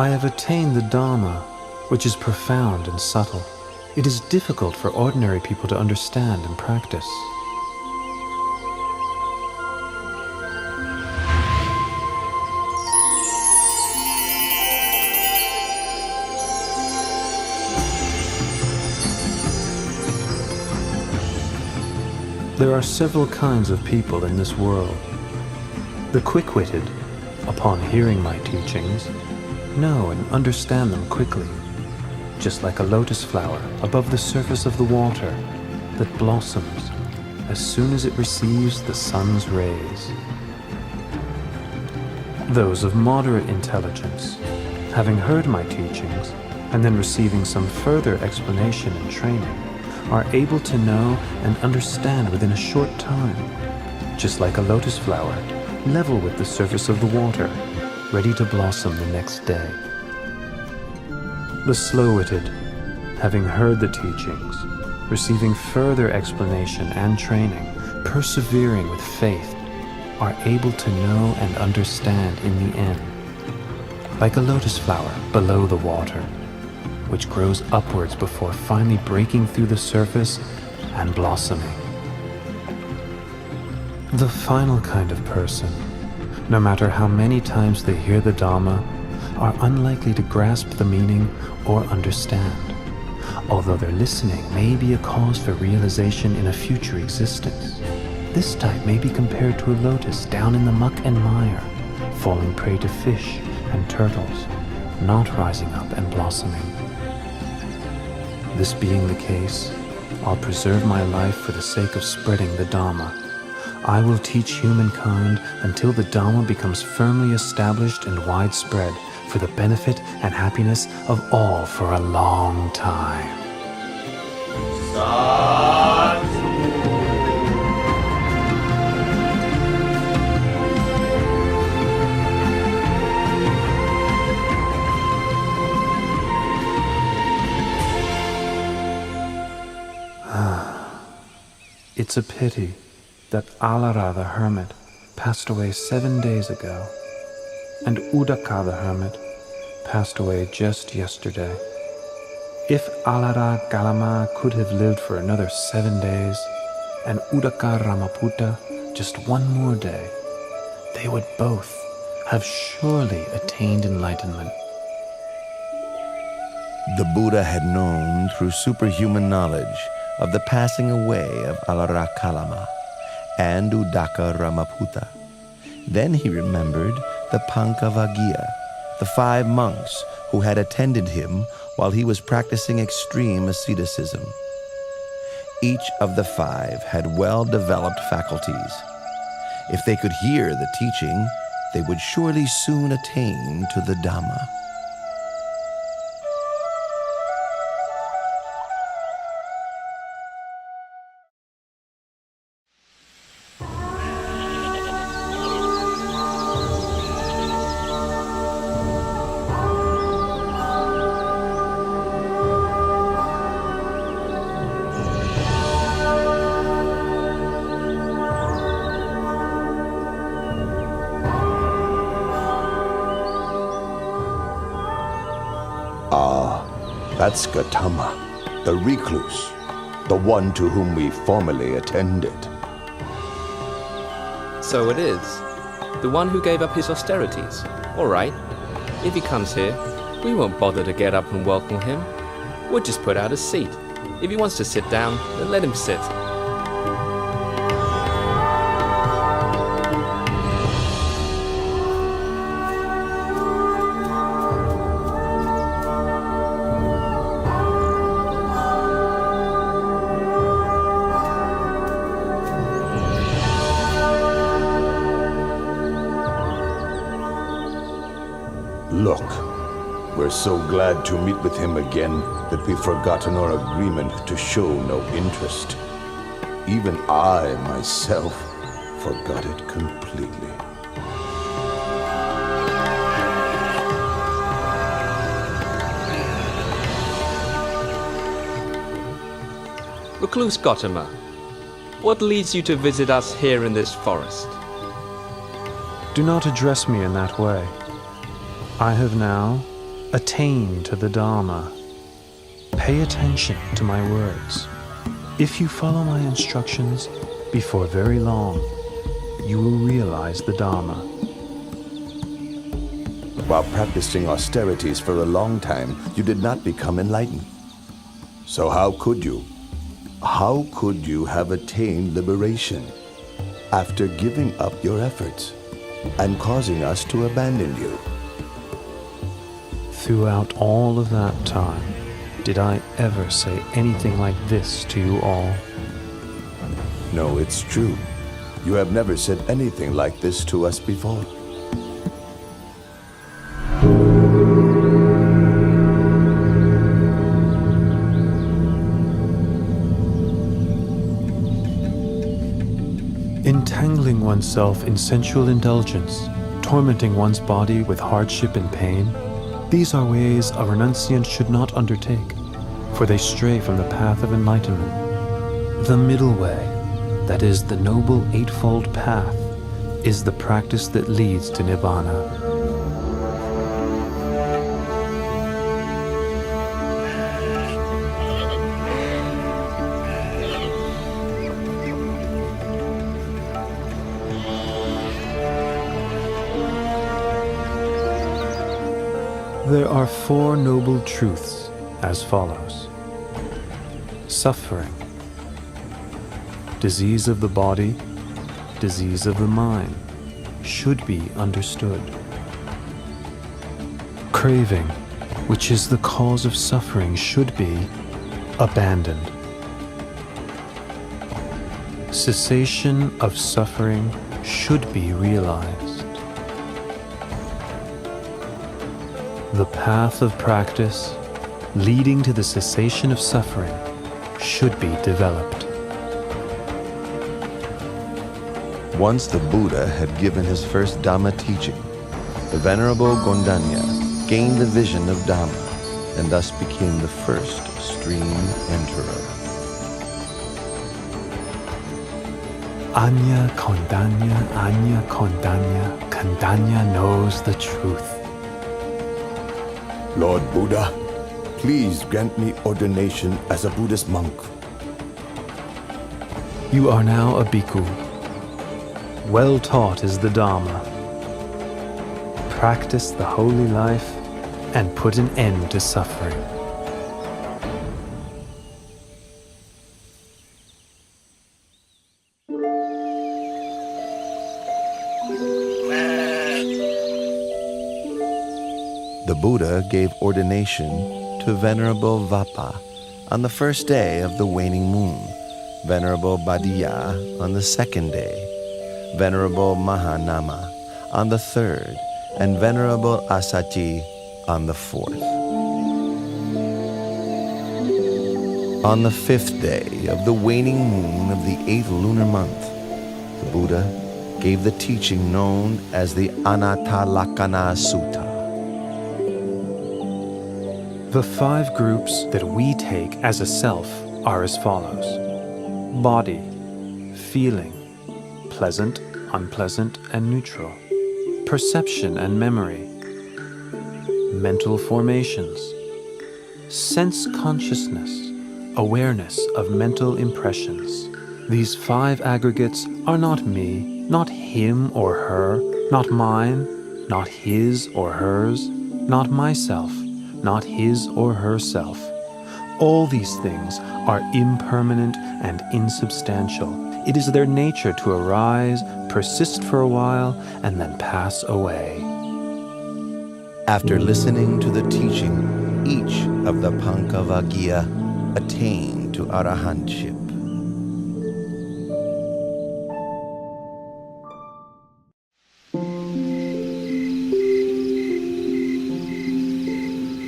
I have attained the Dhamma, which is profound and subtle. It is difficult for ordinary people to understand and practice. There are several kinds of people in this world. The quick-witted, upon hearing my teachings, know and understand them quickly, just like a lotus flower above the surface of the water that blossoms as soon as it receives the sun's rays. Those of moderate intelligence, having heard my teachings and then receiving some further explanation and training, are able to know and understand within a short time, just like a lotus flower, level with the surface of the water, ready to blossom the next day. The slow-witted, having heard the teachings, receiving further explanation and training, persevering with faith, are able to know and understand in the end, like a lotus flower below the water, which grows upwards before finally breaking through the surface and blossoming. The final kind of person, no matter how many times they hear the Dhamma, are unlikely to grasp the meaning or understand, although their listening may be a cause for realization in a future existence. This type may be compared to a lotus down in the muck and mire, falling prey to fish and turtles, not rising up and blossoming. This being the case, I'll preserve my life for the sake of spreading the Dhamma. I will teach humankind until the Dhamma becomes firmly established and widespread for the benefit and happiness of all for a long time. It's a pity that Alara the hermit passed away 7 days ago, and Udaka the hermit passed away just yesterday. If Alara Galama could have lived for another 7 days, and Udaka Ramaputta just one more day, they would both have surely attained enlightenment. The Buddha had known through superhuman knowledge of the passing away of Alara Kalama and Udaka Ramaputta. Then he remembered the Pankavagiya, the 5 monks who had attended him while he was practicing extreme asceticism. Each of the 5 had well-developed faculties. If they could hear the teaching, they would surely soon attain to the Dhamma. That's Gautama, the recluse, the one to whom we formerly attended. So it is. The one who gave up his austerities. All right. If he comes here, we won't bother to get up and welcome him. We'll just put out a seat. If he wants to sit down, then let him sit. Look, we're so glad to meet with him again that we've forgotten our agreement to show no interest. Even I, myself, forgot it completely. Recluse Gautama, what leads you to visit us here in this forest? Do not address me in that way. I have now, Attain to the Dharma. Pay attention to my words. If you follow my instructions, before very long, you will realize the Dharma. While practicing austerities for a long time, you did not become enlightened. So how could you? How could you have attained liberation after giving up your efforts and causing us to abandon you? Throughout all of that time, did I ever say anything like this to you all? No, it's true. You have never said anything like this to us before. Entangling oneself in sensual indulgence, tormenting one's body with hardship and pain, these are ways a renunciant should not undertake, for they stray from the path of enlightenment. The middle way, that is the noble eightfold path, is the practice that leads to Nibbana. There are four noble truths as follows. Suffering, disease of the body, disease of the mind, should be understood. Craving, which is the cause of suffering, should be abandoned. Cessation of suffering should be realized. The path of practice leading to the cessation of suffering should be developed. Once the Buddha had given his first Dhamma teaching, the Venerable Gondanya gained the vision of Dhamma and thus became the first stream enterer. Anya Kondanya knows the truth. Lord Buddha, please grant me ordination as a Buddhist monk. You are now a bhikkhu. Well taught is the Dhamma. Practice the holy life and put an end to suffering. The Buddha gave ordination to Venerable Vappa on the first day of the waning moon, Venerable Bhaddiya on the second day, Venerable Mahanama on the third, and Venerable Assaji on the fourth. On the fifth day of the waning moon of the 8th lunar month, the Buddha gave the teaching known as the Anattalakkhana Sutta. The 5 groups that we take as a self are as follows. Body, feeling, pleasant, unpleasant, and neutral. Perception and memory. Mental formations. Sense consciousness, awareness of mental impressions. These 5 aggregates are not me, not him or her, not mine, not his or hers, not myself, not his or herself. All these things are impermanent and insubstantial. It is their nature to arise, persist for a while, and then pass away. After listening to the teaching, each of the Pankavaggiya attained to arahantship.